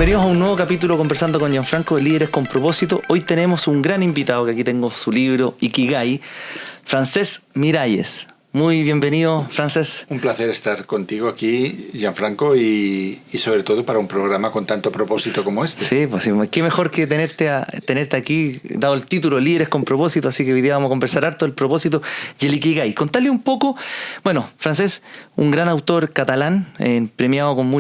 Bienvenidos a un nuevo capítulo conversando con Gianfranco de Líderes con Propósito. Hoy tenemos un gran invitado, que aquí tengo su libro Ikigai, Francesc Miralles. Muy bienvenido, Francesc. Un placer estar contigo aquí, Gianfranco, y sobre todo para un programa con tanto propósito como este. Sí, pues qué mejor que tenerte aquí, dado el título Líderes con Propósito, así que hoy día vamos a conversar harto del propósito y el Ikigai. Contarle un poco, bueno, Francesc, un gran autor catalán, premiado con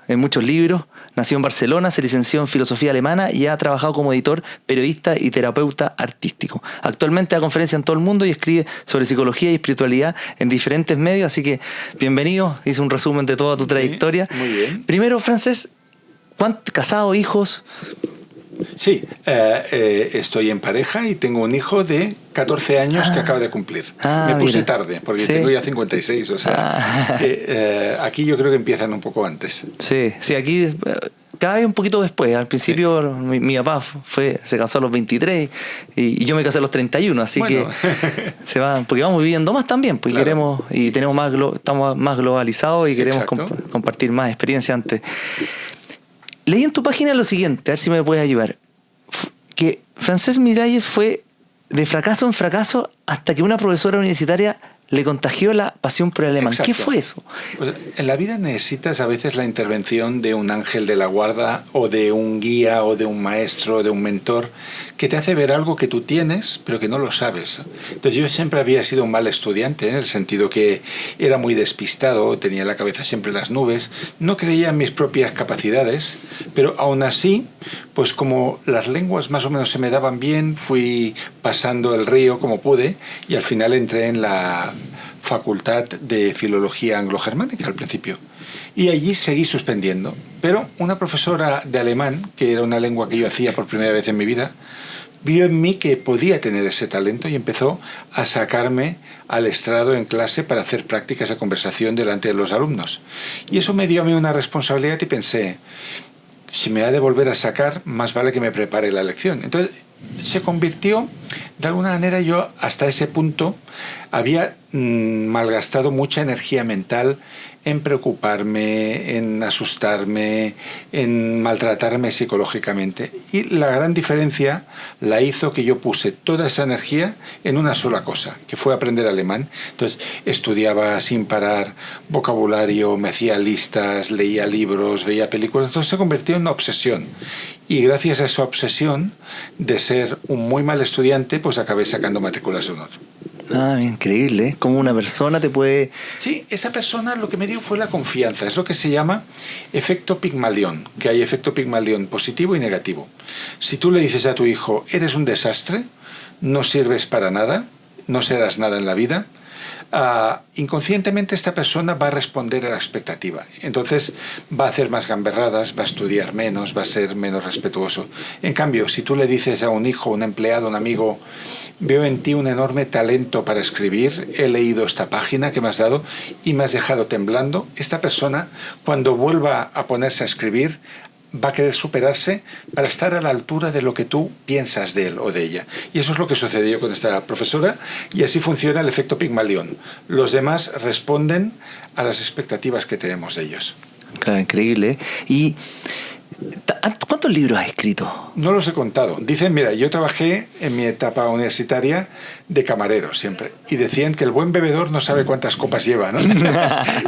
en muchos libros. Nació en Barcelona, se licenció en filosofía alemana y ha trabajado como editor, periodista y terapeuta artístico. Actualmente da conferencias en todo el mundo y escribe sobre psicología y espiritualidad en diferentes medios, así que bienvenido, hice un resumen de toda tu trayectoria. Muy bien. Primero, Francesc, ¿casado, hijos? Sí, estoy en pareja y tengo un hijo de 14 años que acaba de cumplir. Me puse tarde, porque sí. Tengo ya 56, o sea, aquí yo creo que empiezan un poco antes. Sí, aquí cada vez un poquito después. Al principio mi papá se casó a los 23 y yo me casé a los 31, así que se va, porque vamos viviendo más también, pues claro. Queremos y estamos más globalizados y queremos compartir más experiencia antes. Leí en tu página lo siguiente, a ver si me puedes ayudar, que Francesc Miralles fue de fracaso en fracaso hasta que una profesora universitaria le contagió la pasión por el alemán. Exacto. ¿Qué fue eso? Pues en la vida necesitas a veces la intervención de un ángel de la guarda o de un guía o de un maestro o de un mentor que te hace ver algo que tú tienes pero que no lo sabes. Entonces yo siempre había sido un mal estudiante, en el sentido que era muy despistado, tenía la cabeza siempre en las nubes, no creía en mis propias capacidades, pero aún así, pues como las lenguas más o menos se me daban bien, fui pasando el río como pude y al final entré en la Facultad de Filología Anglo-Germánica al principio. Y allí seguí suspendiendo. Pero una profesora de alemán, que era una lengua que yo hacía por primera vez en mi vida, vio en mí que podía tener ese talento y empezó a sacarme al estrado en clase para hacer prácticas de conversación delante de los alumnos. Y eso me dio a mí una responsabilidad y pensé, si me ha de volver a sacar, más vale que me prepare la lección. Entonces se convirtió, de alguna manera yo hasta ese punto había malgastado mucha energía mental en preocuparme, en asustarme, en maltratarme psicológicamente. Y la gran diferencia la hizo que yo puse toda esa energía en una sola cosa, que fue aprender alemán. Entonces estudiaba sin parar vocabulario, me hacía listas, leía libros, veía películas. Entonces se convirtió en una obsesión. Y gracias a esa obsesión de ser un muy mal estudiante, pues acabé sacando matrículas de honor. Ah, increíble, ¿eh? Como una persona te puede... Sí, esa persona lo que me dio fue la confianza. Es lo que se llama efecto Pigmalión, que hay efecto Pigmalión positivo y negativo. Si tú le dices a tu hijo, eres un desastre, no sirves para nada, no serás nada en la vida, inconscientemente esta persona va a responder a la expectativa. Entonces va a hacer más gamberradas, va a estudiar menos, va a ser menos respetuoso. En cambio, si tú le dices a un hijo, un empleado, un amigo, veo en ti un enorme talento para escribir, he leído esta página que me has dado y me has dejado temblando, esta persona, cuando vuelva a ponerse a escribir, va a querer superarse para estar a la altura de lo que tú piensas de él o de ella. Y eso es lo que sucedió con esta profesora, y así funciona el efecto Pigmalión. Los demás responden a las expectativas que tenemos de ellos. Claro, increíble, ¿eh? ¿Y cuántos libros has escrito? No los he contado. Dicen, mira, yo trabajé en mi etapa universitaria de camarero siempre, y decían que el buen bebedor no sabe cuántas copas lleva, ¿no?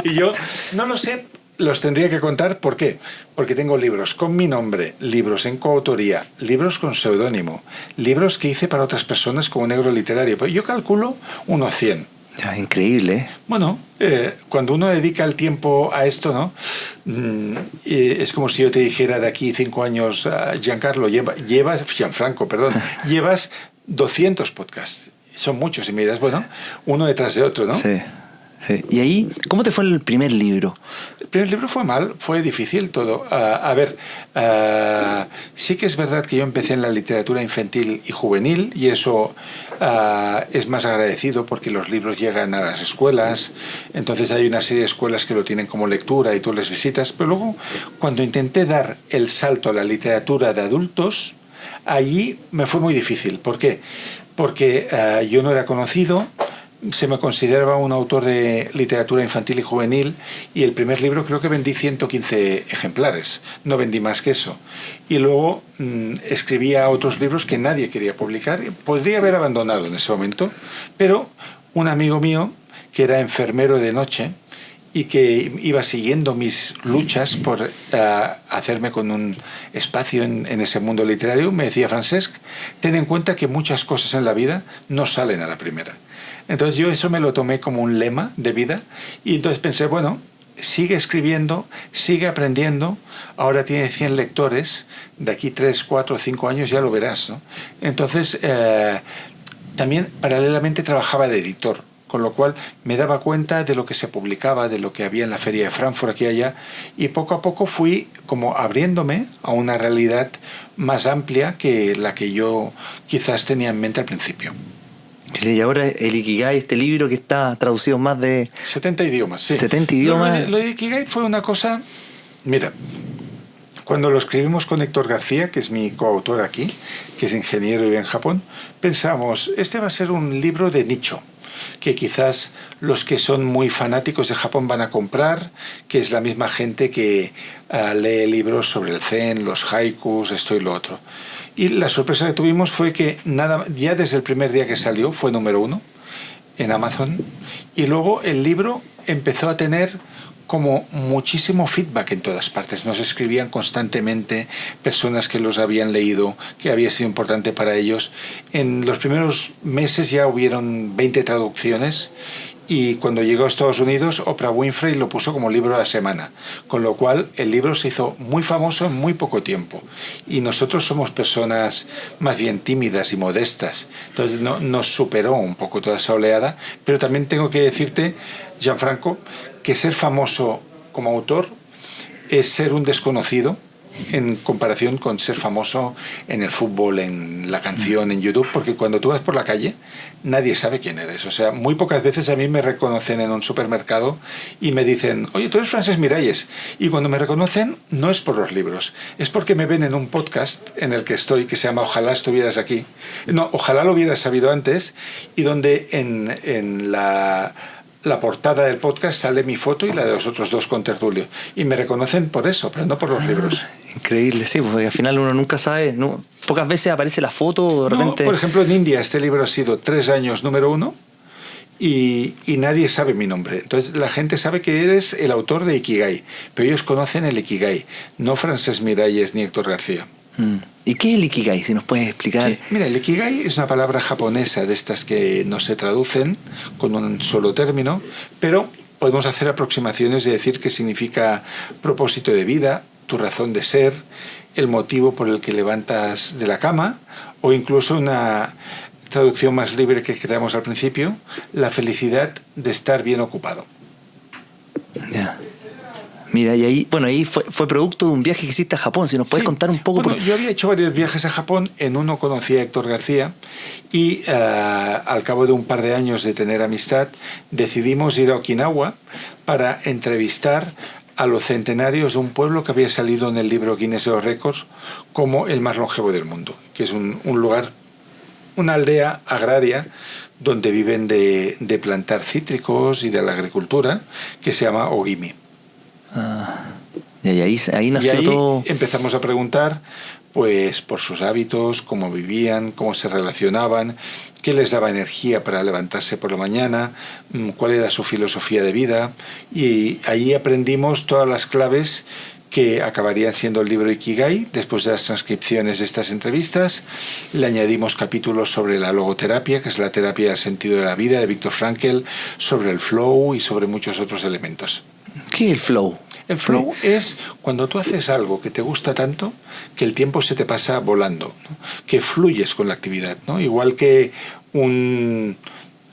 Y yo no lo sé. Los tendría que contar, ¿por qué? Porque tengo libros con mi nombre, libros en coautoría, libros con seudónimo, libros que hice para otras personas como negro literario. Pues yo calculo unos 100. Ya, increíble, ¿eh? Bueno, cuando uno dedica el tiempo a esto, ¿no? Es como si yo te dijera de aquí 5 años, Gianfranco, llevas 200 podcasts. Son muchos y miras, bueno, uno detrás de otro, ¿no? Sí. Sí. ¿Y ahí, cómo te fue el primer libro? El primer libro fue mal, fue difícil todo. Sí que es verdad que yo empecé en la literatura infantil y juvenil, y eso es más agradecido porque los libros llegan a las escuelas, entonces hay una serie de escuelas que lo tienen como lectura y tú les visitas, pero luego cuando intenté dar el salto a la literatura de adultos, allí me fue muy difícil. ¿Por qué? Porque yo no era conocido, se me consideraba un autor de literatura infantil y juvenil, y el primer libro creo que vendí 115 ejemplares, no vendí más que eso. Y luego escribía otros libros que nadie quería publicar. Podría haber abandonado en ese momento, pero un amigo mío, que era enfermero de noche y que iba siguiendo mis luchas por hacerme con un espacio en ese mundo literario, me decía: Francesc, ten en cuenta que muchas cosas en la vida no salen a la primera. Entonces yo eso me lo tomé como un lema de vida, y entonces pensé, bueno, sigue escribiendo, sigue aprendiendo, ahora tiene 100 lectores, de aquí 3, 4, 5 años ya lo verás, ¿no? Entonces también paralelamente trabajaba de editor, con lo cual me daba cuenta de lo que se publicaba, de lo que había en la feria de Frankfurt, aquí y allá, y poco a poco fui como abriéndome a una realidad más amplia que la que yo quizás tenía en mente al principio. Y ahora el Ikigai, este libro que está traducido en más de 70 idiomas, sí. 70 idiomas. Lo de Ikigai fue una cosa... Mira, cuando lo escribimos con Héctor García, que es mi coautor aquí, que es ingeniero y vive en Japón, pensamos, este va a ser un libro de nicho, que quizás los que son muy fanáticos de Japón van a comprar, que es la misma gente que lee libros sobre el zen, los haikus, esto y lo otro. Y la sorpresa que tuvimos fue que ya desde el primer día que salió fue número 1 en Amazon, y luego el libro empezó a tener como muchísimo feedback en todas partes. Nos escribían constantemente personas que los habían leído, que había sido importante para ellos. En los primeros meses ya hubieron 20 traducciones, y cuando llegó a Estados Unidos, Oprah Winfrey lo puso como libro de la semana, con lo cual el libro se hizo muy famoso en muy poco tiempo. Y nosotros somos personas más bien tímidas y modestas, entonces nos superó un poco toda esa oleada. Pero también tengo que decirte, Gianfranco, que ser famoso como autor es ser un desconocido en comparación con ser famoso en el fútbol, en la canción, en YouTube, porque cuando tú vas por la calle nadie sabe quién eres. O sea, muy pocas veces a mí me reconocen en un supermercado y me dicen: oye, tú eres Francesc Miralles. Y cuando me reconocen no es por los libros, es porque me ven en un podcast en el que estoy, que se llama Ojalá estuvieras aquí. No, ojalá lo hubieras sabido antes, y donde en la portada del podcast sale mi foto y la de los otros dos contertulios. Y me reconocen por eso, pero no por los libros. Increíble, sí, porque al final uno nunca sabe, ¿no? Pocas veces aparece la foto, de repente... No, por ejemplo, en India este libro ha sido 3 años número 1 y nadie sabe mi nombre. Entonces la gente sabe que eres el autor de Ikigai, pero ellos conocen el Ikigai, no Francesc Miralles ni Héctor García. ¿Y qué es el Ikigai? Si nos puedes explicar. Sí. Mira, el Ikigai es una palabra japonesa de estas que no se traducen con un solo término, pero podemos hacer aproximaciones de decir que significa propósito de vida, tu razón de ser, el motivo por el que levantas de la cama, o incluso una traducción más libre que creamos al principio, la felicidad de estar bien ocupado. Ya. Mira, y ahí fue producto de un viaje que hiciste a Japón. Si nos puedes contar un poco. Bueno, yo había hecho varios viajes a Japón. En uno conocí a Héctor García y al cabo de un par de años de tener amistad decidimos ir a Okinawa para entrevistar a los centenarios de un pueblo que había salido en el libro Guinness de los Récords como el más longevo del mundo, que es un lugar, una aldea agraria donde viven de plantar cítricos y de la agricultura, que se llama Ogimi. Y ahí nació todo. Empezamos a preguntar pues por sus hábitos, cómo vivían, cómo se relacionaban, qué les daba energía para levantarse por la mañana, cuál era su filosofía de vida, y ahí aprendimos todas las claves que acabarían siendo el libro Ikigai. Después de las transcripciones de estas entrevistas, le añadimos capítulos sobre la logoterapia, que es la terapia del sentido de la vida, de Viktor Frankl, sobre el flow y sobre muchos otros elementos. ¿Qué es el flow? El flow es cuando tú haces algo que te gusta tanto que el tiempo se te pasa volando, ¿no? Que fluyes con la actividad, ¿no? Igual que un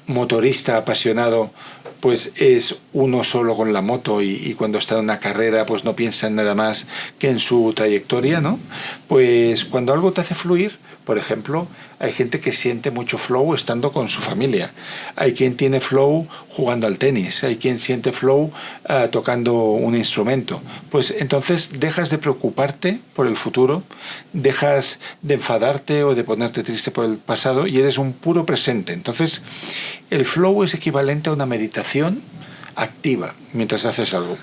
motorista apasionado pues es uno solo con la moto y cuando está en una carrera pues no piensa en nada más que en su trayectoria, ¿no? Pues cuando algo te hace fluir, Por ejemplo, hay gente que siente mucho flow estando con su familia. Hay quien tiene flow jugando al tenis. Hay quien siente flow tocando un instrumento. Pues entonces dejas de preocuparte por el futuro, dejas de enfadarte o de ponerte triste por el pasado y eres un puro presente. Entonces, el flow es equivalente a una meditación activa mientras haces algo.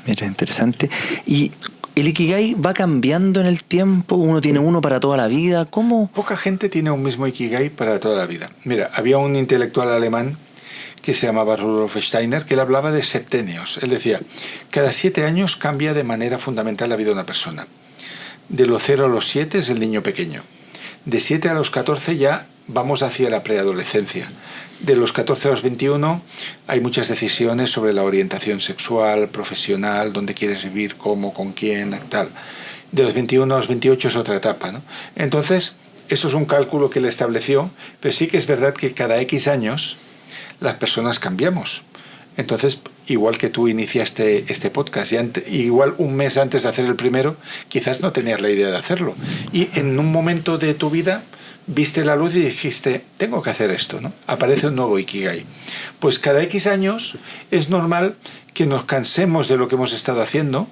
Mira, interesante. ¿Y el Ikigai va cambiando en el tiempo? ¿Uno tiene uno para toda la vida? ¿Cómo? Poca gente tiene un mismo Ikigai para toda la vida. Mira, había un intelectual alemán que se llamaba Rudolf Steiner, que él hablaba de septenios. Él decía, cada 7 años cambia de manera fundamental la vida de una persona. De los 0 a los 7 es el niño pequeño. De 7 a los 14 ya vamos hacia la preadolescencia. De los 14 a los 21 hay muchas decisiones sobre la orientación sexual, profesional, dónde quieres vivir, cómo, con quién, tal. De los 21 a los 28 es otra etapa, ¿no? Entonces, esto es un cálculo que él estableció, pero sí que es verdad que cada X años las personas cambiamos. Entonces, igual que tú iniciaste este podcast, igual un mes antes de hacer el primero, quizás no tenías la idea de hacerlo. Y en un momento de tu vida viste la luz y dijiste, tengo que hacer esto, ¿no? Aparece un nuevo Ikigai. Pues cada X años es normal que nos cansemos de lo que hemos estado haciendo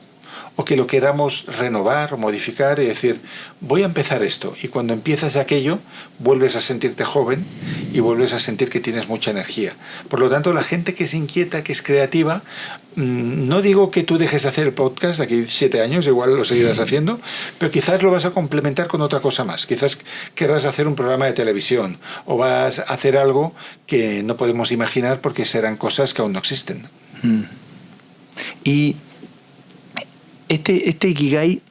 o que lo queramos renovar o modificar y decir, voy a empezar esto. Y cuando empiezas aquello, vuelves a sentirte joven y vuelves a sentir que tienes mucha energía. Por lo tanto, la gente que es inquieta, que es creativa, no digo que tú dejes de hacer el podcast de aquí 7 años, igual lo seguirás haciendo, pero quizás lo vas a complementar con otra cosa más. Quizás querrás hacer un programa de televisión o vas a hacer algo que no podemos imaginar porque serán cosas que aún no existen. Y este Ikigai,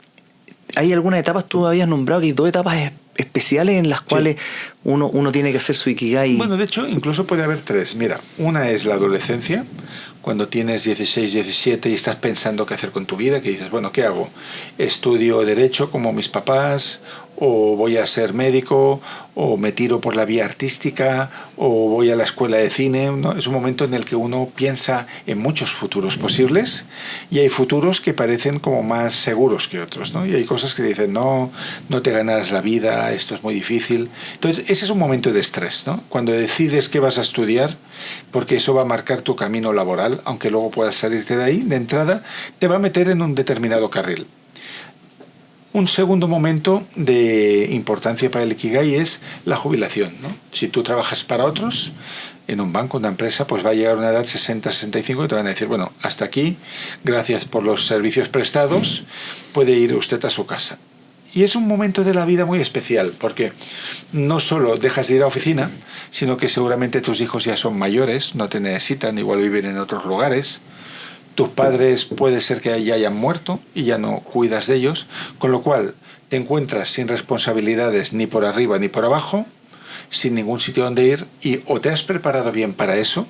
¿hay algunas etapas? Tú habías nombrado que hay 2 etapas especiales en las cuales uno tiene que hacer su Ikigai. Bueno, de hecho, incluso puede haber 3. Mira, una es la adolescencia, cuando tienes 16, 17 y estás pensando qué hacer con tu vida, que dices, bueno, ¿qué hago? ¿Estudio Derecho como mis papás? ¿O voy a ser médico? ¿O me tiro por la vía artística? ¿O voy a la escuela de cine? ¿No? Es un momento en el que uno piensa en muchos futuros posibles y hay futuros que parecen como más seguros que otros, ¿no? Y hay cosas que dicen, no te ganarás la vida, esto es muy difícil. Entonces, ese es un momento de estrés, ¿no? Cuando decides qué vas a estudiar, porque eso va a marcar tu camino laboral, aunque luego puedas salirte de ahí, de entrada, te va a meter en un determinado carril. Un segundo momento de importancia para el Ikigai es la jubilación, ¿no? Si tú trabajas para otros, en un banco, una empresa, pues va a llegar una edad 60, 65 y te van a decir, bueno, hasta aquí, gracias por los servicios prestados, puede ir usted a su casa. Y es un momento de la vida muy especial, porque no solo dejas de ir a la oficina, sino que seguramente tus hijos ya son mayores, no te necesitan, igual viven en otros lugares. Tus padres puede ser que ya hayan muerto y ya no cuidas de ellos, con lo cual te encuentras sin responsabilidades ni por arriba ni por abajo, sin ningún sitio donde ir, y o te has preparado bien para eso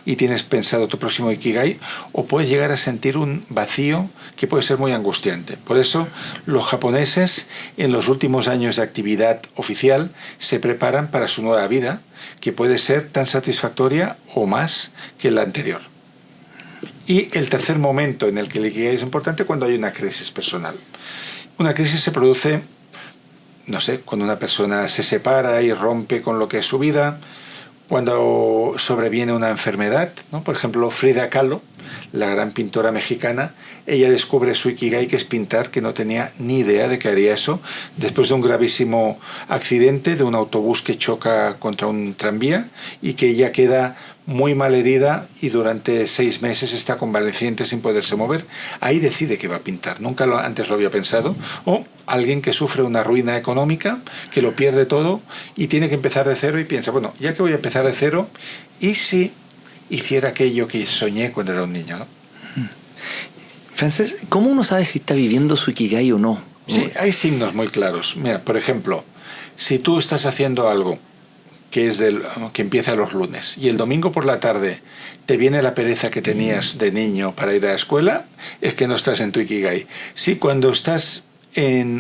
y tienes pensado tu próximo Ikigai, o puedes llegar a sentir un vacío que puede ser muy angustiante. Por eso los japoneses en los últimos años de actividad oficial se preparan para su nueva vida, que puede ser tan satisfactoria o más que la anterior. Y el tercer momento en el que el Ikigai es importante, cuando hay una crisis personal. Una crisis se produce, no sé, cuando una persona se separa y rompe con lo que es su vida, cuando sobreviene una enfermedad, ¿no? Por ejemplo, Frida Kahlo, la gran pintora mexicana, ella descubre su Ikigai, que es pintar, que no tenía ni idea de que haría eso, después de un gravísimo accidente de un autobús que choca contra un tranvía y que ella queda muy mal herida y durante 6 meses está convaleciente sin poderse mover. Ahí decide que va a pintar, nunca antes lo había pensado. O alguien que sufre una ruina económica, que lo pierde todo y tiene que empezar de cero y piensa, bueno, ya que voy a empezar de cero, ¿y si hiciera aquello que soñé cuando era un niño, ¿no? Francés, ¿cómo uno sabe si está viviendo su Ikigai o no? Sí, hay signos muy claros. Mira, por ejemplo, si tú estás haciendo algo que empieza los lunes y el domingo por la tarde te viene la pereza que tenías de niño para ir a la escuela, es que no estás en tu Ikigai. Si cuando estás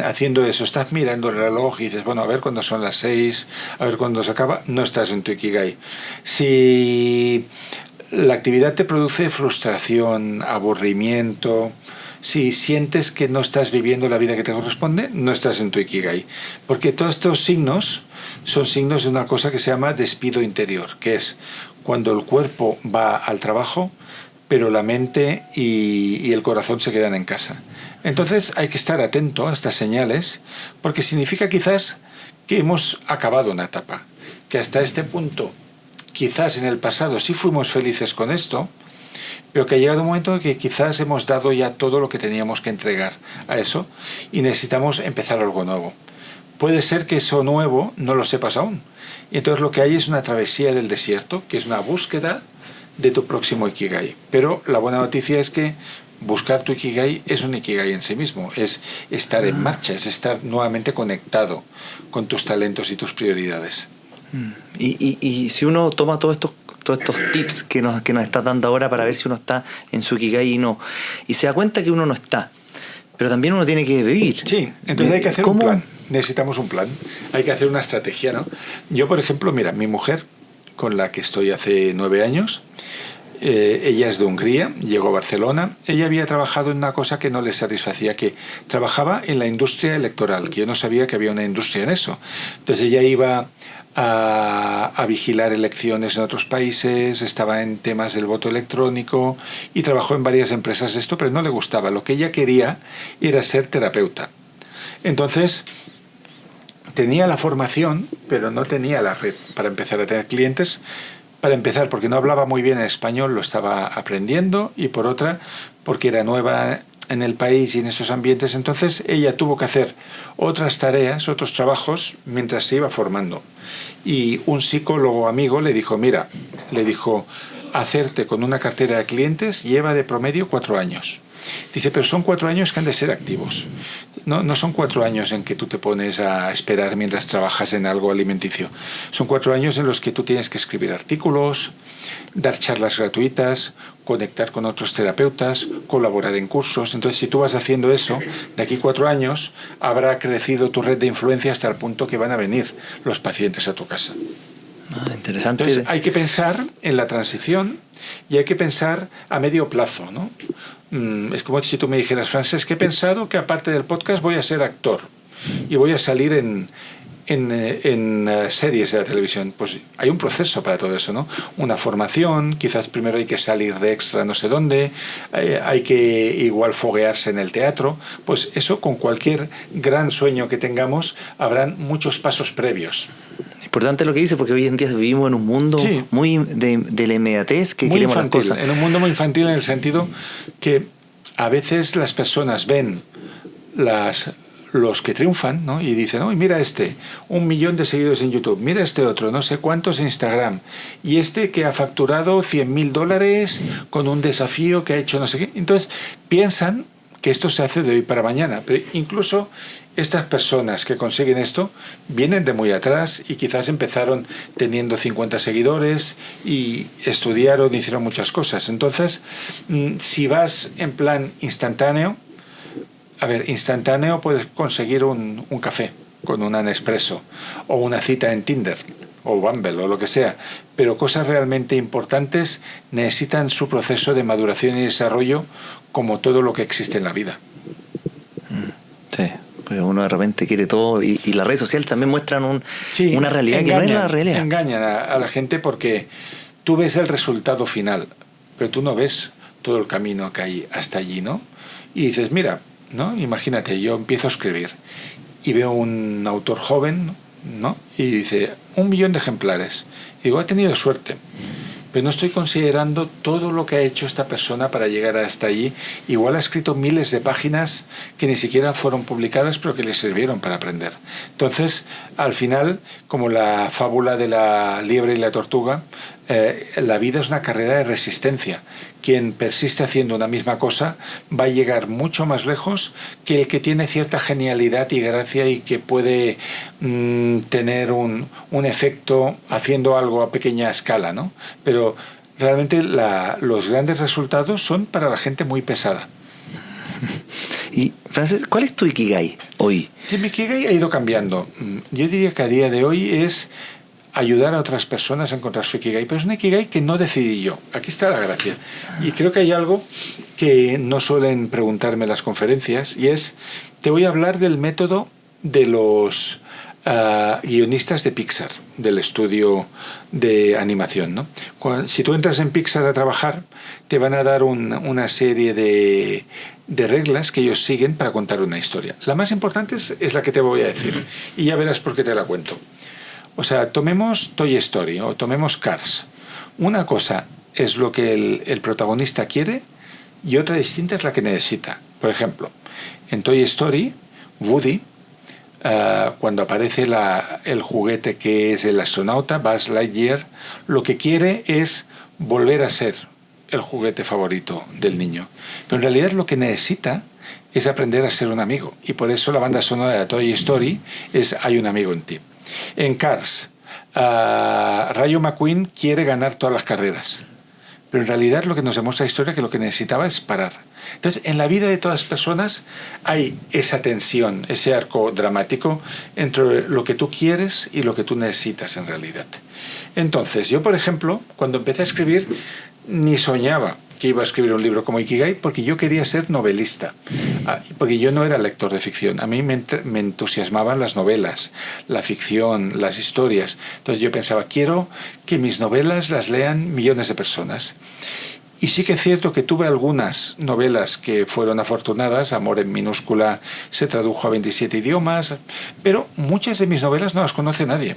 haciendo eso, estás mirando el reloj y dices, bueno, a ver cuándo son las 6, a ver cuándo se acaba, no estás en tu Ikigai. Si la actividad te produce frustración, aburrimiento, Si sientes que no estás viviendo la vida que te corresponde, no estás en tu Ikigai. Porque todos estos signos son signos de una cosa que se llama despido interior, que es cuando el cuerpo va al trabajo, pero la mente y el corazón se quedan en casa. Entonces hay que estar atento a estas señales, porque significa quizás que hemos acabado una etapa, que hasta este punto, quizás en el pasado sí fuimos felices con esto, pero que ha llegado un momento en que quizás hemos dado ya todo lo que teníamos que entregar a eso y necesitamos empezar algo nuevo. Puede ser que eso nuevo no lo sepas aún. Y entonces lo que hay es una travesía del desierto, que es una búsqueda de tu próximo Ikigai. Pero la buena noticia es que buscar tu Ikigai es un Ikigai en sí mismo, es estar en marcha, es estar nuevamente conectado con tus talentos y tus prioridades. Y si uno toma todos estos tips que nos está dando ahora para ver si uno está en su Ikigai y no, y se da cuenta que uno no está, pero también uno tiene que vivir. Sí, entonces hay que hacer un plan. Necesitamos un plan, hay que hacer una estrategia, ¿no? Yo, por ejemplo, mira, mi mujer, con la que estoy hace 9 años, ella es de Hungría, llegó a Barcelona. Ella había trabajado en una cosa que no le satisfacía, que trabajaba en la industria electoral, que yo no sabía que había una industria en eso. Entonces ella iba a vigilar elecciones en otros países, estaba en temas del voto electrónico y trabajó en varias empresas de esto, pero no le gustaba. Lo que ella quería era ser terapeuta. Entonces tenía la formación, pero no tenía la red para empezar a tener clientes. Para empezar, porque no hablaba muy bien español, lo estaba aprendiendo, y por otra, porque era nueva en el país y en esos ambientes. Entonces ella tuvo que hacer otras tareas, otros trabajos, mientras se iba formando. Y un psicólogo amigo le dijo, mira, hacerte con una cartera de clientes lleva de promedio 4 años. Dice, pero son 4 años que han de ser activos. No son 4 años en que tú te pones a esperar mientras trabajas en algo alimenticio. Son 4 años en los que tú tienes que escribir artículos, dar charlas gratuitas, conectar con otros terapeutas, colaborar en cursos. Entonces, si tú vas haciendo eso, de aquí 4 años habrá crecido tu red de influencia hasta el punto que van a venir los pacientes a tu casa. Interesante. Entonces, hay que pensar en la transición y hay que pensar a medio plazo, ¿no? Es como si tú me dijeras, Francesc, que he pensado que aparte del podcast voy a ser actor y voy a salir en series de la televisión. Pues hay un proceso para todo eso, ¿no? Una formación, quizás primero hay que salir de extra no sé dónde, hay que igual foguearse en el teatro. Pues eso, con cualquier gran sueño que tengamos, habrán muchos pasos previos. Importante lo que dice, porque hoy en día vivimos en un mundo muy de la inmediatez, que muy queremos infantil, las cosas. en un mundo muy infantil, en el sentido que a veces las personas ven los que triunfan, ¿no? Y dicen, oh, mira 1 millón de seguidores en YouTube, mira otro, no sé cuántos en Instagram, y que ha facturado $100,000 con un desafío que ha hecho no sé qué. Entonces piensan que esto se hace de hoy para mañana, pero incluso estas personas que consiguen esto vienen de muy atrás y quizás empezaron teniendo 50 seguidores y estudiaron, hicieron muchas cosas. Entonces, si vas en plan instantáneo, puedes conseguir un café con un Nespresso o una cita en Tinder o Bumble o lo que sea, pero cosas realmente importantes necesitan su proceso de maduración y desarrollo, como todo lo que existe en la vida. Sí, pues uno de repente quiere todo y las redes sociales también muestran una realidad que no es la realidad. Engañan a la gente porque tú ves el resultado final, pero tú no ves todo el camino que hay hasta allí, ¿no? Y dices, mira, ¿no? Imagínate, yo empiezo a escribir y veo un autor joven, ¿no? Y dice, 1 millón de ejemplares. Y digo, ha tenido suerte. Pero no estoy considerando todo lo que ha hecho esta persona para llegar hasta allí. Igual ha escrito miles de páginas que ni siquiera fueron publicadas, pero que le sirvieron para aprender. Entonces, al final, como la fábula de la liebre y la tortuga, la vida es una carrera de resistencia. Quien persiste haciendo una misma cosa va a llegar mucho más lejos que el que tiene cierta genialidad y gracia y que puede tener un efecto haciendo algo a pequeña escala, ¿no? Pero realmente los grandes resultados son para la gente muy pesada. Y, Francesc, ¿cuál es tu Ikigai hoy? Mi Ikigai ha ido cambiando. Yo diría que a día de hoy es ayudar a otras personas a encontrar su Ikigai, pero es un Ikigai que no decidí yo. Aquí está la gracia. Y creo que hay algo que no suelen preguntarme en las conferencias, y es, te voy a hablar del método de los guionistas de Pixar, del estudio de animación, ¿no? Si tú entras en Pixar a trabajar, te van a dar una serie de reglas que ellos siguen para contar una historia. La más importante es la que te voy a decir, y ya verás por qué te la cuento. O sea, tomemos Toy Story o tomemos Cars. Una cosa es lo que el protagonista quiere y otra distinta es la que necesita. Por ejemplo, en Toy Story, Woody, cuando aparece el juguete que es el astronauta, Buzz Lightyear, lo que quiere es volver a ser el juguete favorito del niño. Pero en realidad lo que necesita es aprender a ser un amigo. Y por eso la banda sonora de Toy Story es Hay un amigo en ti. En Cars, Rayo McQueen quiere ganar todas las carreras. Pero en realidad lo que nos demuestra la historia es que lo que necesitaba es parar. Entonces, en la vida de todas las personas hay esa tensión, ese arco dramático entre lo que tú quieres y lo que tú necesitas en realidad. Entonces, yo, por ejemplo, cuando empecé a escribir, ni soñaba que iba a escribir un libro como Ikigai porque yo quería ser novelista, porque yo no era lector de ficción. A mí me entusiasmaban las novelas, la ficción, las historias. Entonces yo pensaba, quiero que mis novelas las lean millones de personas. Y sí que es cierto que tuve algunas novelas que fueron afortunadas. Amor en minúscula se tradujo a 27 idiomas, pero muchas de mis novelas no las conoce nadie.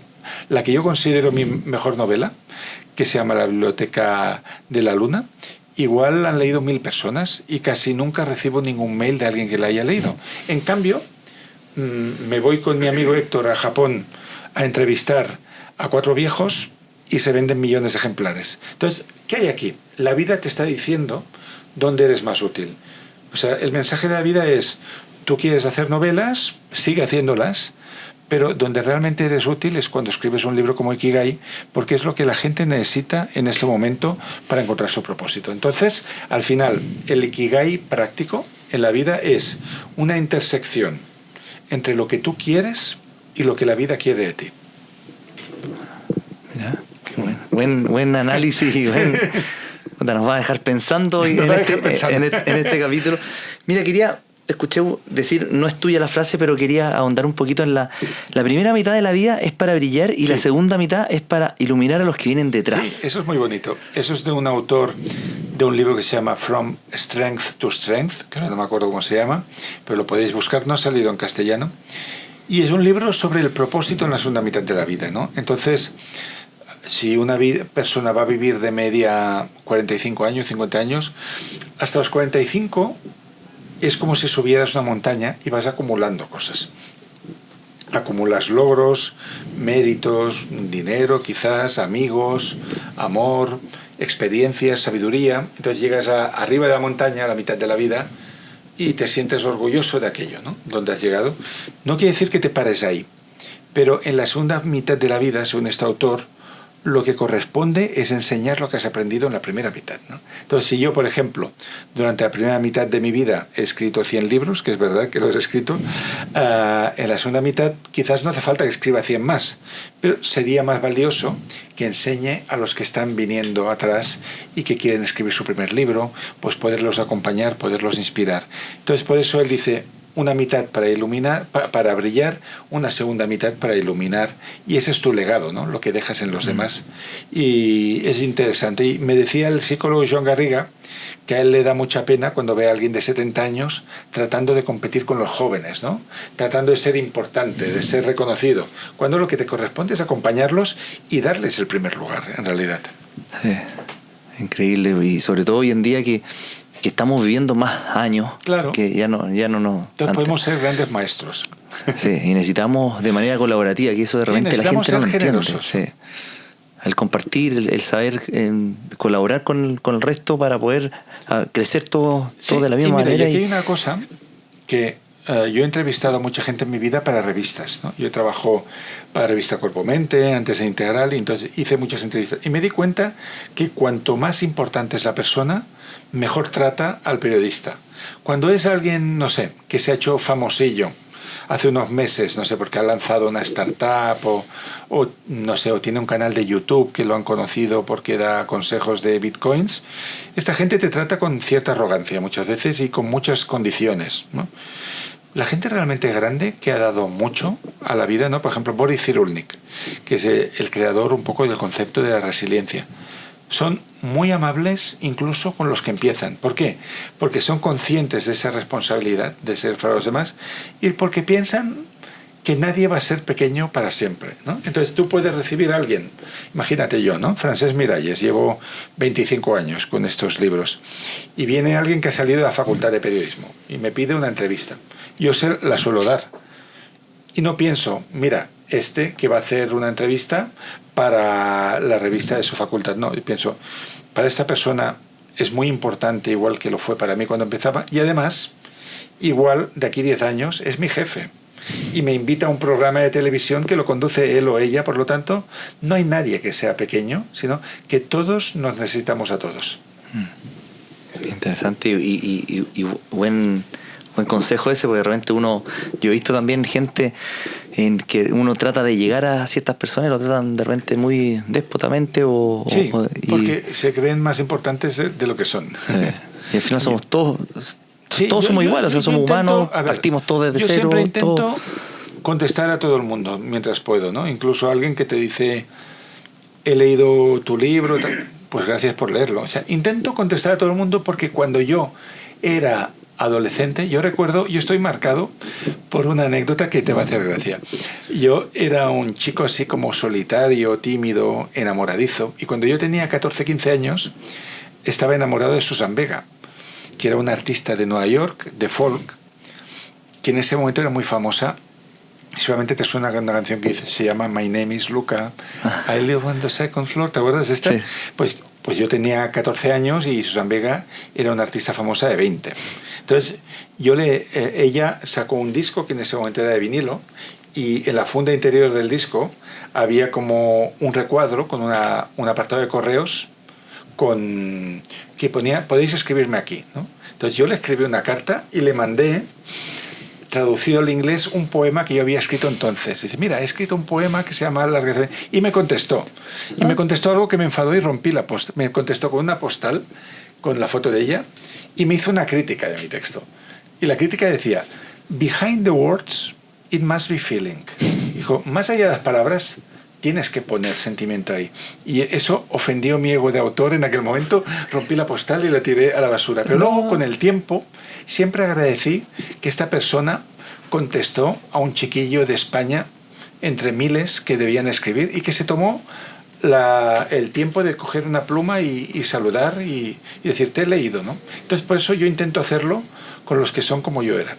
La que yo considero mi mejor novela, que se llama La biblioteca de la luna, igual la han leído 1000 personas y casi nunca recibo ningún mail de alguien que la haya leído. En cambio, me voy con mi amigo Héctor a Japón a entrevistar a 4 viejos y se venden millones de ejemplares. Entonces, ¿qué hay aquí? La vida te está diciendo dónde eres más útil. O sea, el mensaje de la vida es, tú quieres hacer novelas, sigue haciéndolas, pero donde realmente eres útil es cuando escribes un libro como Ikigai, porque es lo que la gente necesita en este momento para encontrar su propósito. Entonces, al final, el Ikigai práctico en la vida es una intersección entre lo que tú quieres y lo que la vida quiere de ti. Mira, qué buen análisis. Nos va a dejar pensando en este capítulo. Mira, te escuché decir, no es tuya la frase, pero quería ahondar un poquito en la primera mitad de la vida es para brillar y la segunda mitad es para iluminar a los que vienen detrás. Sí, eso es muy bonito. Eso es de un autor de un libro que se llama From Strength to Strength, que no me acuerdo cómo se llama, pero lo podéis buscar, no ha salido en castellano. Y es un libro sobre el propósito en la segunda mitad de la vida, ¿no? Entonces, si una persona va a vivir de media 45 años, 50 años, hasta los 45 es como si subieras una montaña y vas acumulando cosas. Acumulas logros, méritos, dinero quizás, amigos, amor, experiencias, sabiduría. Entonces llegas arriba de la montaña, a la mitad de la vida, y te sientes orgulloso de aquello, ¿no? Donde has llegado. No quiere decir que te pares ahí, pero en la segunda mitad de la vida, según este autor, lo que corresponde es enseñar lo que has aprendido en la primera mitad, ¿no? Entonces, si yo, por ejemplo, durante la primera mitad de mi vida he escrito 100 libros, que es verdad que los he escrito, en la segunda mitad quizás no hace falta que escriba 100 más, pero sería más valioso que enseñe a los que están viniendo atrás y que quieren escribir su primer libro, pues poderlos acompañar, poderlos inspirar. Entonces, por eso él dice, una mitad para iluminar, para brillar, una segunda mitad para iluminar, y ese es tu legado, ¿no? Lo que dejas en los demás. Y es interesante. Y me decía el psicólogo Joan Garriga que a él le da mucha pena cuando ve a alguien de 70 años tratando de competir con los jóvenes, ¿no? Tratando de ser importante, de ser reconocido, cuando lo que te corresponde es acompañarlos y darles el primer lugar, en realidad. Sí, increíble. Y sobre todo hoy en día que estamos viviendo más años, claro, que ya no entonces podemos ser grandes maestros. Sí, y necesitamos de manera colaborativa, que eso de repente la gente no lo entiende. Sí. El compartir, el saber colaborar con el resto para poder crecer todo de la misma manera. Y aquí hay una cosa que yo he entrevistado a mucha gente en mi vida para revistas, ¿no? Yo trabajo para revista Cuerpo Mente, antes de Integral, y entonces hice muchas entrevistas. Y me di cuenta que cuanto más importante es la persona, mejor trata al periodista. Cuando es alguien, no sé, que se ha hecho famosillo, hace unos meses, no sé, porque ha lanzado una startup o no sé, o tiene un canal de YouTube que lo han conocido porque da consejos de bitcoins, esta gente te trata con cierta arrogancia muchas veces y con muchas condiciones, ¿no? La gente realmente grande que ha dado mucho a la vida, ¿no? Por ejemplo, Boris Cyrulnik, que es el creador un poco del concepto de la resiliencia. Son muy amables incluso con los que empiezan. ¿Por qué? Porque son conscientes de esa responsabilidad de ser para los demás y porque piensan que nadie va a ser pequeño para siempre, ¿no? Entonces tú puedes recibir a alguien, imagínate yo, ¿no? Francesc Miralles, llevo 25 años con estos libros y viene alguien que ha salido de la Facultad de Periodismo y me pide una entrevista. Yo se la suelo dar y no pienso, mira, que va a hacer una entrevista para la revista de su facultad. No, yo pienso, para esta persona es muy importante, igual que lo fue para mí cuando empezaba, y además, igual de aquí 10 años, es mi jefe. Y me invita a un programa de televisión que lo conduce él o ella, por lo tanto, no hay nadie que sea pequeño, sino que todos nos necesitamos a todos. Interesante y buen consejo ese, porque de repente yo he visto también gente en que uno trata de llegar a ciertas personas y lo tratan de repente muy déspotamente sí, porque se creen más importantes de lo que son. Y al final somos todos sí, somos iguales, o sea, somos humanos, partimos todos desde cero. Yo siempre intento contestar a todo el mundo mientras puedo, ¿no? Incluso a alguien que te dice, he leído tu libro, pues gracias por leerlo. O sea, intento contestar a todo el mundo porque cuando yo era adolescente, yo estoy marcado por una anécdota que te va a hacer gracia. Yo era un chico así como solitario, tímido, enamoradizo, y cuando yo tenía 14, 15 años, estaba enamorado de Susan Vega, que era una artista de Nueva York, de folk, que en ese momento era muy famosa. Seguramente te suena una canción que se llama My Name is Luca, I live on the second floor, ¿te acuerdas de esta? Sí. Pues yo tenía 14 años y Susan Vega era una artista famosa de 20. Entonces, ella sacó un disco que en ese momento era de vinilo y en la funda interior del disco había como un recuadro con un apartado de correos que ponía, podéis escribirme aquí, ¿no? Entonces yo le escribí una carta y le mandé, traducido al inglés, un poema que yo había escrito entonces. Dice, mira, he escrito un poema que se llama Largas... Y me contestó. Y me contestó algo que me enfadó y rompí la postal. Me contestó con una postal, con la foto de ella, y me hizo una crítica de mi texto. Y la crítica decía, behind the words, it must be feeling. Dijo, más allá de las palabras, tienes que poner sentimiento ahí. Y eso ofendió mi ego de autor en aquel momento, rompí la postal y la tiré a la basura. Pero luego, con el tiempo, siempre agradecí que esta persona contestó a un chiquillo de España entre miles que debían escribir y que se tomó el tiempo de coger una pluma y saludar y decir, te he leído, ¿no? Entonces, por eso yo intento hacerlo con los que son como yo era.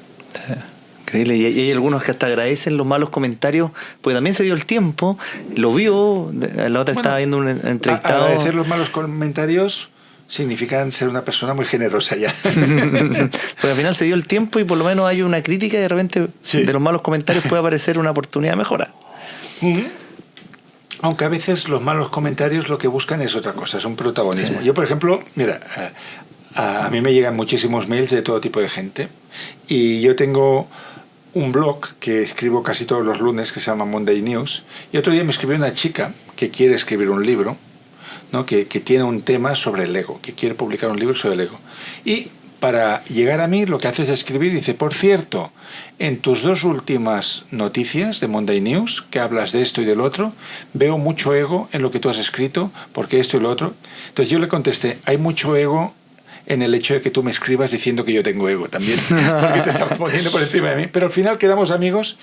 Increíble. Y hay algunos que hasta agradecen los malos comentarios, porque también se dio el tiempo, lo vio, la otra estaba viendo un entrevistado. Agradecer los malos comentarios significan ser una persona muy generosa ya. Porque al final se dio el tiempo y por lo menos hay una crítica y de repente de los malos comentarios puede aparecer una oportunidad de mejora. Aunque a veces los malos comentarios lo que buscan es otra cosa, es un protagonismo. Yo, por ejemplo, mira, a mí me llegan muchísimos mails de todo tipo de gente y yo tengo un blog que escribo casi todos los lunes que se llama Monday News, y otro día me escribió una chica que quiere escribir un libro, ¿no? que tiene un tema sobre el ego, que quiere publicar un libro sobre el ego. Y para llegar a mí lo que hace es escribir y dice, por cierto, en tus 2 últimas noticias de Monday News, que hablas de esto y del otro, veo mucho ego en lo que tú has escrito, porque esto y lo otro. Entonces yo le contesté, hay mucho ego en el hecho de que tú me escribas diciendo que yo tengo ego también, porque te estás poniendo por encima de mí. Pero al final quedamos amigos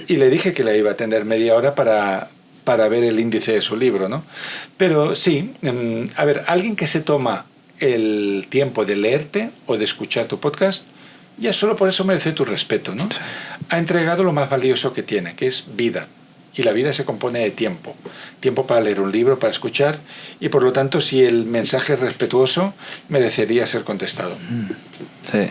y le dije que la iba a atender media hora para ver el índice de su libro, ¿no? Pero sí, a ver, alguien que se toma el tiempo de leerte o de escuchar tu podcast, ya solo por eso merece tu respeto, ¿no? Sí. Ha entregado lo más valioso que tiene, que es vida. Y la vida se compone de tiempo. Tiempo para leer un libro, para escuchar, y por lo tanto, si el mensaje es respetuoso, merecería ser contestado. Sí.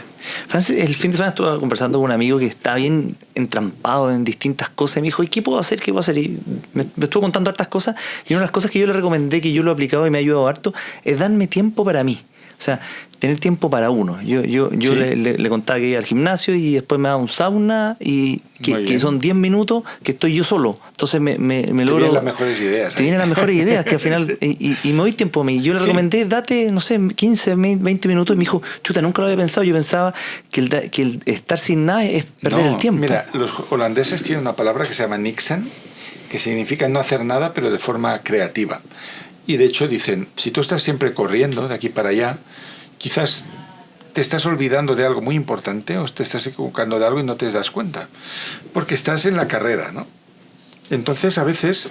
Francis, el fin de semana estuve conversando con un amigo que está bien entrampado en distintas cosas y me dijo, ¿y qué puedo hacer? ¿Qué puedo hacer? Y me estuvo contando hartas cosas y una de las cosas que yo le recomendé, que yo lo he aplicado y me ha ayudado harto, es darme tiempo para mí. O sea, tener tiempo para uno. Yo ¿Sí? le contaba que iba al gimnasio y después me daba un sauna y que son 10 minutos que estoy yo solo. Entonces me Te logro... vienen las mejores ideas. Te vienen las mejores ideas que al final... Y me doy tiempo a mí. Yo le recomendé, date, no sé, 15, 20 minutos y me dijo, chuta, nunca lo había pensado. Yo pensaba que el estar sin nada es perder el tiempo. Mira, los holandeses tienen una palabra que se llama niksen, que significa no hacer nada, pero de forma creativa. Y de hecho dicen, si tú estás siempre corriendo de aquí para allá, quizás te estás olvidando de algo muy importante o te estás equivocando de algo y no te das cuenta, porque estás en la carrera, ¿no? Entonces, a veces,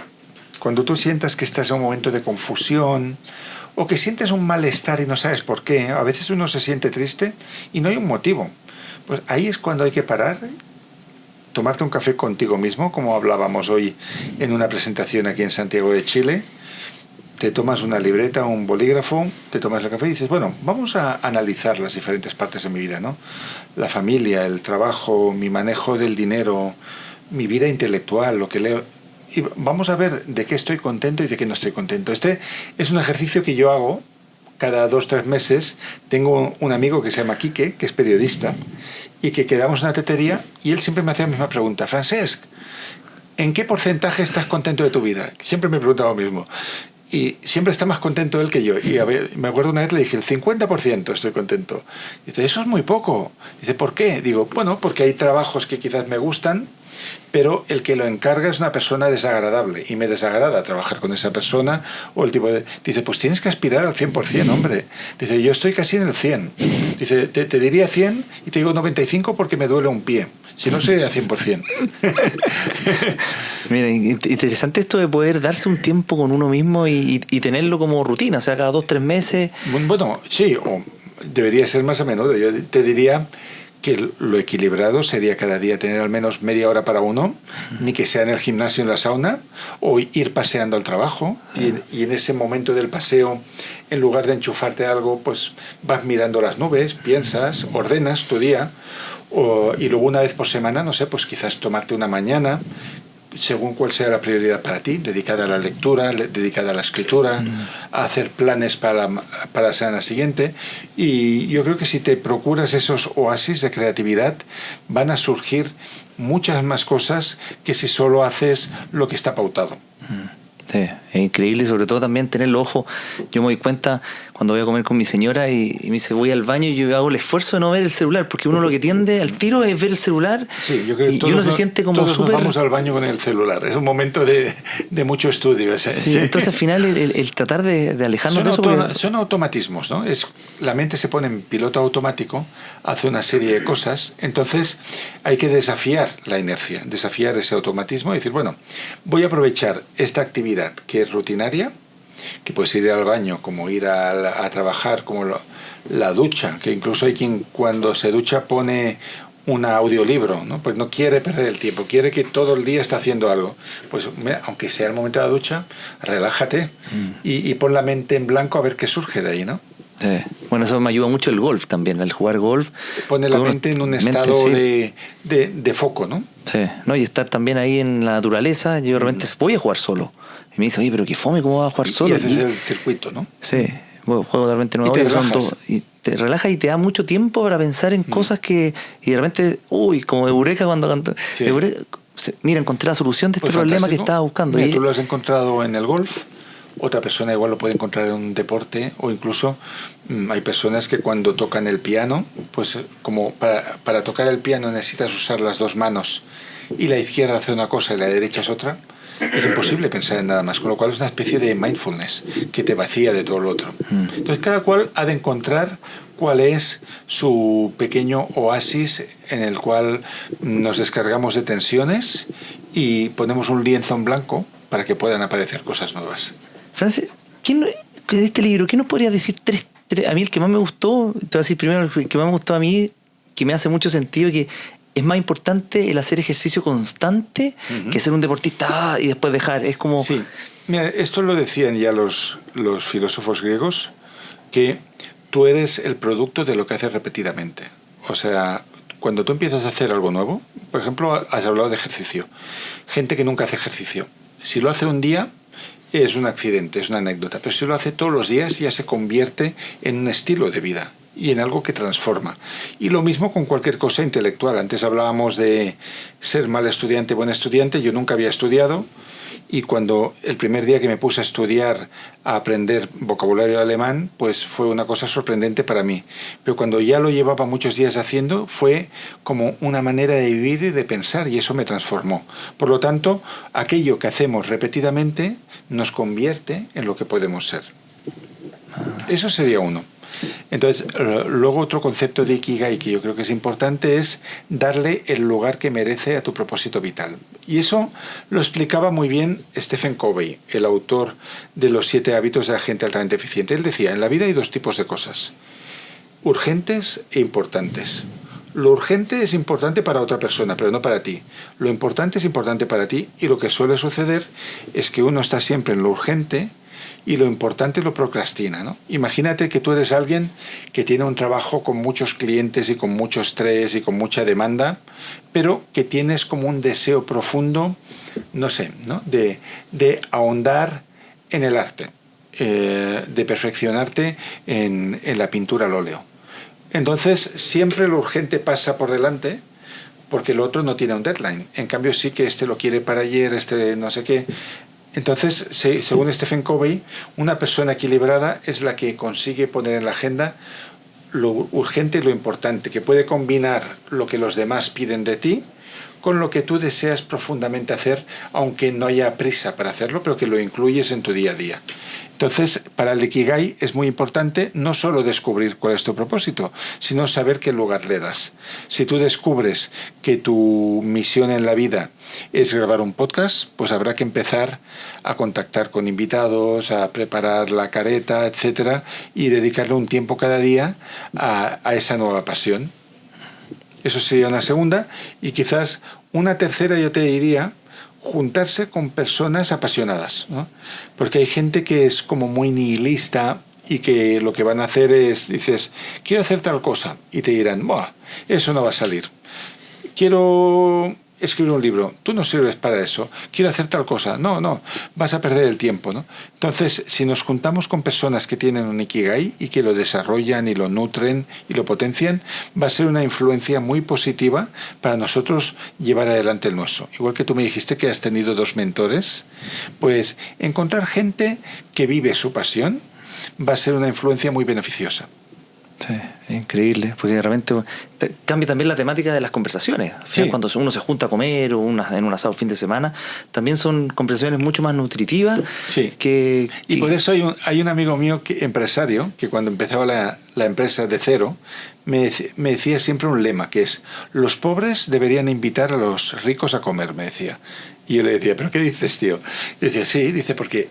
cuando tú sientas que estás en un momento de confusión o que sientes un malestar y no sabes por qué, a veces uno se siente triste y no hay un motivo. Pues ahí es cuando hay que parar, tomarte un café contigo mismo, como hablábamos hoy en una presentación aquí en Santiago de Chile. Te tomas una libreta o un bolígrafo, te tomas el café y dices, bueno, vamos a analizar las diferentes partes de mi vida, ¿no? La familia, el trabajo, mi manejo del dinero, mi vida intelectual, lo que leo. Y vamos a ver de qué estoy contento y de qué no estoy contento. Este es un ejercicio que yo hago cada 2-3 meses. Tengo un amigo que se llama Quique, que es periodista, y que quedamos en una tetería y él siempre me hacía la misma pregunta. Francesc, ¿en qué porcentaje estás contento de tu vida? Siempre me preguntaba lo mismo. Y siempre está más contento él que yo. Y me acuerdo una vez le dije, el 50% estoy contento. Dice, eso es muy poco. Dice, ¿por qué? Digo, bueno, porque hay trabajos que quizás me gustan, pero el que lo encarga es una persona desagradable y me desagrada trabajar con esa persona o el tipo de... Dice, pues tienes que aspirar al 100%, hombre. Dice, yo estoy casi en el 100. Dice, te diría 100 y te digo 95 porque me duele un pie. Si no, sería 100%. Mira, interesante esto de poder darse un tiempo con uno mismo y tenerlo como rutina, o sea, cada 2-3 meses. Bueno, sí, o debería ser más a menudo. Yo te diría que lo equilibrado sería cada día tener al menos media hora para uno, ni que sea en el gimnasio, en la sauna, o ir paseando al trabajo, y en ese momento del paseo, en lugar de enchufarte algo, pues vas mirando las nubes, piensas, ordenas tu día, y luego una vez por semana, no sé, pues quizás tomarte una mañana, según cuál sea la prioridad para ti, dedicada a la lectura, dedicada a la escritura, a hacer planes para la semana siguiente. Y yo creo que si te procuras esos oasis de creatividad, van a surgir muchas más cosas que si solo haces lo que está pautado. Sí, es increíble, y sobre todo también tener los ojos. Yo me doy cuenta cuando voy a comer con mi señora y me dice, voy al baño y yo hago el esfuerzo de no ver el celular, porque uno lo que tiende al tiro es ver el celular. Sí, yo creo que y uno se siente como todos súper... nos vamos al baño con el celular, es un momento de mucho estudio ese. Sí, entonces al final el tratar de alejarnos de eso... Son automatismos, ¿no? La mente se pone en piloto automático, hace una serie de cosas, entonces hay que desafiar la inercia, desafiar ese automatismo y decir, bueno, voy a aprovechar esta actividad que es rutinaria, que puedes ir al baño, como ir a trabajar, como la ducha, que incluso hay quien cuando se ducha pone un audiolibro, ¿no? Pues no quiere perder el tiempo, quiere que todo el día está haciendo algo. Pues mira, aunque sea el momento de la ducha, relájate y pon la mente en blanco a ver qué surge de ahí, ¿no? Sí. Bueno, eso me ayuda mucho el golf también, el jugar golf. Pone la mente en un estado sí, de foco, ¿no? Sí, ¿no? Y estar también ahí en la naturaleza. Yo realmente voy a jugar solo. Y me dice, oye, pero qué fome, ¿cómo vas a jugar solo? Y haces el circuito, ¿no? Sí, bueno, juego de repente nuevo. Y te relajas y te da mucho tiempo para pensar en cosas que... Y de repente, como Eureka cuando cantó. Sí. Eureka, mira, encontré la solución de este problema que estaba buscando. Mira, tú lo has encontrado en el golf. Otra persona igual lo puede encontrar en un deporte, o incluso hay personas que cuando tocan el piano, pues como para tocar el piano necesitas usar las dos manos y la izquierda hace una cosa y la derecha es otra, es imposible pensar en nada más, con lo cual es una especie de mindfulness que te vacía de todo lo otro. Entonces cada cual ha de encontrar cuál es su pequeño oasis en el cual nos descargamos de tensiones y ponemos un lienzo en blanco para que puedan aparecer cosas nuevas. Francis, de este libro, ¿qué nos podrías decir tres? A mí el que más me gustó, te voy a decir primero el que más me gustó a mí, que me hace mucho sentido, que es más importante el hacer ejercicio constante que ser un deportista y después dejar. Es como... Sí, mira, esto lo decían ya los filósofos griegos, que tú eres el producto de lo que haces repetidamente. O sea, cuando tú empiezas a hacer algo nuevo, por ejemplo, has hablado de ejercicio. Gente que nunca hace ejercicio. Si lo hace un día, es un accidente, es una anécdota, pero si lo hace todos los días ya se convierte en un estilo de vida y en algo que transforma. Y lo mismo con cualquier cosa intelectual. Antes hablábamos de ser mal estudiante, buen estudiante. Yo nunca había estudiado y cuando el primer día que me puse a estudiar, a aprender vocabulario alemán, pues fue una cosa sorprendente para mí. Pero cuando ya lo llevaba muchos días haciendo, fue como una manera de vivir y de pensar y eso me transformó. Por lo tanto, aquello que hacemos repetidamente nos convierte en lo que podemos ser. Eso sería uno. Entonces, luego otro concepto de Ikigai que yo creo que es importante es darle el lugar que merece a tu propósito vital. Y eso lo explicaba muy bien Stephen Covey, el autor de Los 7 hábitos de la gente altamente eficiente. Él decía, en la vida hay 2 tipos de cosas, urgentes e importantes. Lo urgente es importante para otra persona, pero no para ti. Lo importante es importante para ti y lo que suele suceder es que uno está siempre en lo urgente y lo importante lo procrastina, ¿no? Imagínate que tú eres alguien que tiene un trabajo con muchos clientes y con mucho estrés y con mucha demanda, pero que tienes como un deseo profundo, no sé, ¿no? de ahondar en el arte, de perfeccionarte en la pintura al óleo. Entonces, siempre lo urgente pasa por delante porque el otro no tiene un deadline. En cambio, sí que este lo quiere para ayer, este no sé qué. Entonces, según Stephen Covey, una persona equilibrada es la que consigue poner en la agenda lo urgente y lo importante, que puede combinar lo que los demás piden de ti con lo que tú deseas profundamente hacer, aunque no haya prisa para hacerlo, pero que lo incluyes en tu día a día. Entonces, para el Ikigai es muy importante no solo descubrir cuál es tu propósito, sino saber qué lugar le das. Si tú descubres que tu misión en la vida es grabar un podcast, pues habrá que empezar a contactar con invitados, a preparar la careta, etcétera, y dedicarle un tiempo cada día a esa nueva pasión. Eso sería una segunda. Y quizás una tercera, yo te diría, juntarse con personas apasionadas, ¿no? Porque hay gente que es como muy nihilista y que lo que van a hacer es, dices, quiero hacer tal cosa, y te dirán, buah, eso no va a salir. Quiero escribir un libro, tú no sirves para eso. Quiero hacer tal cosa, no, vas a perder el tiempo, ¿no? Entonces, si nos juntamos con personas que tienen un Ikigai y que lo desarrollan y lo nutren y lo potencian, va a ser una influencia muy positiva para nosotros llevar adelante el nuestro. Igual que tú me dijiste que has tenido 2 mentores, pues encontrar gente que vive su pasión va a ser una influencia muy beneficiosa. Sí, es increíble, porque de repente cambia también la temática de las conversaciones. Al final, cuando uno se junta a comer o en un asado fin de semana, también son conversaciones mucho más nutritivas. Sí. Y por eso hay un amigo mío, empresario, que cuando empezaba la empresa de cero, me decía siempre un lema, que es, los pobres deberían invitar a los ricos a comer, me decía. Y yo le decía, ¿pero qué dices, tío? Y decía, sí, dice, porque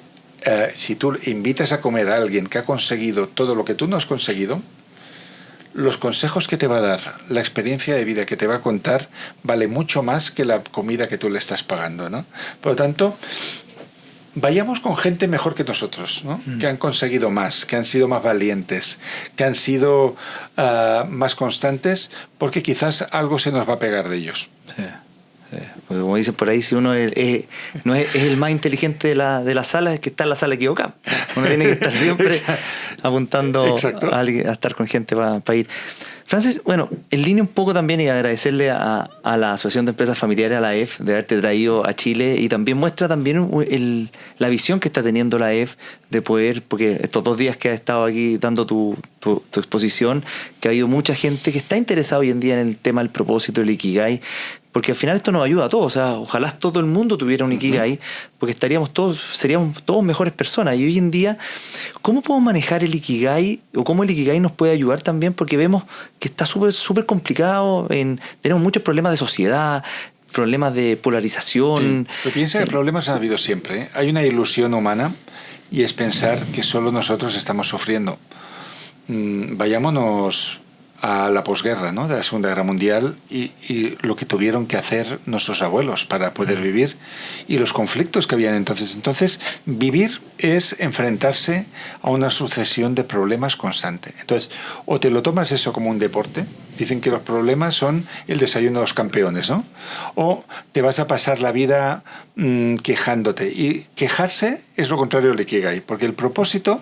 si tú invitas a comer a alguien que ha conseguido todo lo que tú no has conseguido, los consejos que te va a dar, la experiencia de vida que te va a contar, vale mucho más que la comida que tú le estás pagando, ¿no? Por lo tanto, vayamos con gente mejor que nosotros, ¿no? Que han conseguido más, que han sido más valientes, que han sido más constantes, porque quizás algo se nos va a pegar de ellos. Sí. Porque como dicen por ahí, si uno no es el más inteligente de la sala, es que está en la sala equivocada. Uno tiene que estar siempre apuntando a estar con gente para ir. Francis, bueno, en línea un poco también y agradecerle a la Asociación de Empresas Familiares, a la AEF, de haberte traído a Chile, y también muestra también la visión que está teniendo la AEF de poder, porque estos 2 días que has estado aquí dando tu exposición, que ha habido mucha gente que está interesada hoy en día en el tema del propósito del Ikigai, porque al final esto nos ayuda a todos. O sea, ojalá todo el mundo tuviera un Ikigai, porque seríamos todos mejores personas. Y hoy en día, ¿cómo podemos manejar el Ikigai? O cómo el Ikigai nos puede ayudar también, porque vemos que está súper complicado. Tenemos muchos problemas de sociedad, problemas de polarización. Sí. Pero piensa que problemas ha habido siempre, ¿eh? Hay una ilusión humana y es pensar que solo nosotros estamos sufriendo. Vayámonos a la posguerra, ¿no? De la Segunda Guerra Mundial y lo que tuvieron que hacer nuestros abuelos para poder vivir y los conflictos que habían entonces. Entonces, vivir es enfrentarse a una sucesión de problemas constante. Entonces, o te lo tomas eso como un deporte, dicen que los problemas son el desayuno de los campeones, ¿no? O te vas a pasar la vida quejándote. Y quejarse es lo contrario del Ikigai, porque el propósito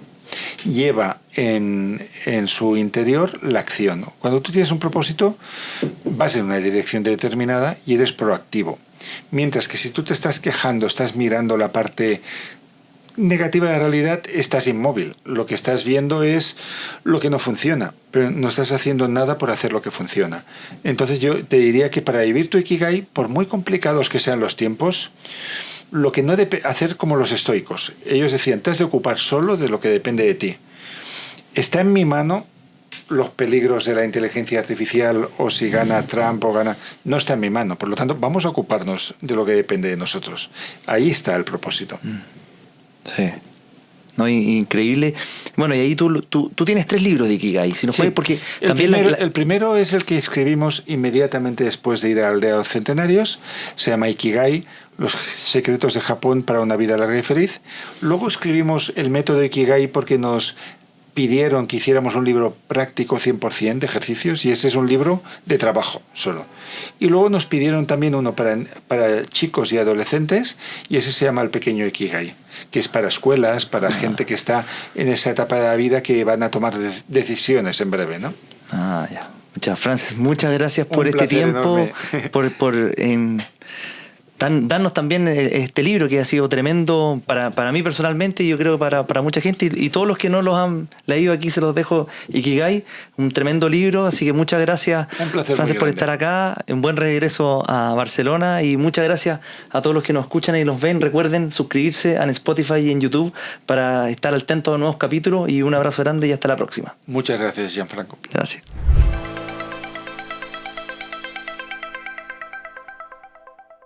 lleva en su interior la acción. Cuando tú tienes un propósito, vas en una dirección determinada y eres proactivo. Mientras que si tú te estás quejando, estás mirando la parte negativa de la realidad, estás inmóvil. Lo que estás viendo es lo que no funciona, pero no estás haciendo nada por hacer lo que funciona. Entonces yo te diría que para vivir tu Ikigai, por muy complicados que sean los tiempos, lo que no debe hacer como los estoicos. Ellos decían, te has de ocupar solo de lo que depende de ti. Está en mi mano los peligros de la inteligencia artificial, o si gana Trump o gana... No está en mi mano. Por lo tanto, vamos a ocuparnos de lo que depende de nosotros. Ahí está el propósito. Sí. No, increíble. Bueno, y ahí tú tienes 3 libros de Ikigai. Si nos puedes, porque el primero es el que escribimos inmediatamente después de ir a la Aldea de los Centenarios. Se llama Ikigai, los secretos de Japón para una vida larga y feliz. Luego escribimos el método Ikigai porque nos pidieron que hiciéramos un libro práctico 100% de ejercicios, y ese es un libro de trabajo solo. Y luego nos pidieron también uno para chicos y adolescentes, y ese se llama El Pequeño Ikigai, que es para escuelas, para gente que está en esa etapa de la vida que van a tomar decisiones en breve, ¿no? Ya. Francis, muchas gracias por este tiempo, por darnos también este libro que ha sido tremendo para mí personalmente, y yo creo para mucha gente, y todos los que no los han leído aquí se los dejo. Ikigai, un tremendo libro, así que muchas gracias, Francis, por estar acá. Un buen regreso a Barcelona, y muchas gracias a todos los que nos escuchan y nos ven. Recuerden suscribirse en Spotify y en YouTube para estar al tanto de nuevos capítulos, y un abrazo grande y hasta la próxima. Muchas gracias, Gianfranco. Gracias.